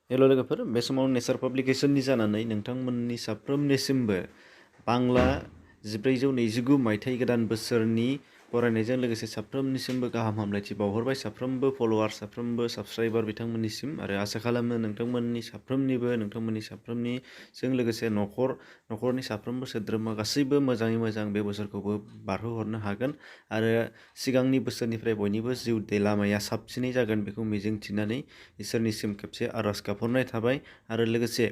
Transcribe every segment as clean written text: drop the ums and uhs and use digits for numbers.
हेल' लोगोफोर, बे समाव नेचार पाब्लिकेसननि जानानै नोंथांमोननि साफ्रोमनिसिमबो बांला 1429 मायथाइ गोदान बोसोरनि बरायनायजों लोगोसे साफ्रोमनिसिमबो गाहाम हामलायथि बावहरबाय। साफ्रोमबो फलोवार, साफ्रोमबो साबस्क्राइबार बिथांमोननिसिम, आरो आसा खालामो नोंथांमोननि साफ्रोमनिजों लोगोसे न'खरनि साफ्रोमबो सोद्रोमा गासैबो मोजाङै मोजां बे बोसोरखौबो बारहोहरनो हागोन आरो सिगांनि बोसोरनिफ्राय बयनिबो जिउ लामाया साबसिनै जागोन बेखौ मिजिंथिनानै इसोरनिसिम खेबसे आरज गाबहरनाय थाबाय। आरो लोगोसे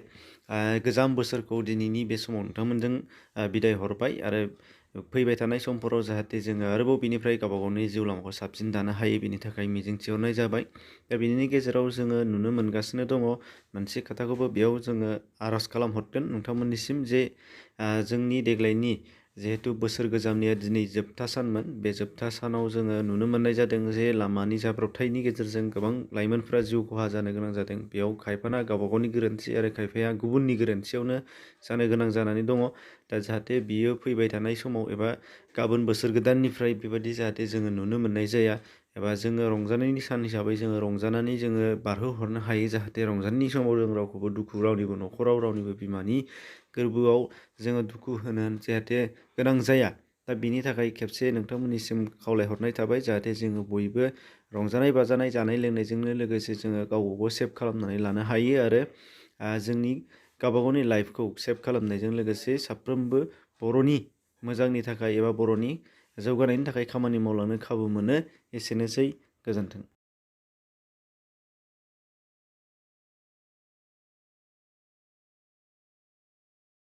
गोजाम बोसोरखौ दिनैनि बे समाव नोंथांमोनजों बिदाय हरबाय आरो फैबाय थानाय समफोराव जाहाथे जोङो आरोबाव बिनिफ्राय गावबा गावनि जिउ लामाखौ साबसिन दानो हायो बेनि थाखाय मिजिंथिहरनाय जाबाय। दा बिनि गेजेराव जोङो नुनो मोनगासिनो दङ मोनसे खोथाखौबो बेयाव जोङो आरज खालामहरगोन नोंथांमोननिसिम जे जोंनि देग्लायनि जिहेतु बोसोर गोजामनिया दिनै जोबथा सानमोन, बे जोबथा सानाव जोङो नुनो मोननाय जादों जे लामानि जाब्रबथायनि गेजेरजों गोबां लाइमोनफोरा जिउ खहा जानो गोनां जादों। बेयाव खायफाना गावबा गावनि गोरोन्थि आरो खायफाया गुबुननि गोरोन्थियावनो जानो गोनां जानानै दङ। दा जाहाथे बियो फैबाय थानाय समाव एबा गाबोन बोसोर गोदाननिफ्राय बेबायदि जाहाथे जोङो नुनो मोननाय जाया, एबा जोङो रंजानायनि सान हिसाबै जोङो रंजानानै जोङो बारहोहरनो हायो। जाहाथे रंजानायनि समाव जों रावखौबो दुखु, रावनिबो न'खराव रावनिबो बिमानि गोरबोआव जोङो दुखु होनो जाहाथे गोनां जाया। दा बिनि थाखाय खेबसे नोंथांमोननिसिम खावलायहरनाय थाबाय जाहाथे जोङो बयबो रंजानाय बाजानाय, जानाय लोंनायजोंनो लोगोसे जोङो गावखौबो सेभ खालामनानै लानो हायो आरो जोंनि गावबा गावनि लाइफखौ सेभ खालामनायजों लोगोसे साफ्रोमबो बर'नि मोजांनि थाखाय एबा बर'नि जौगानायनि थाखाय खामानि मावलांनो खाबु मोनो। एसेनोसै, गोजोन्थों।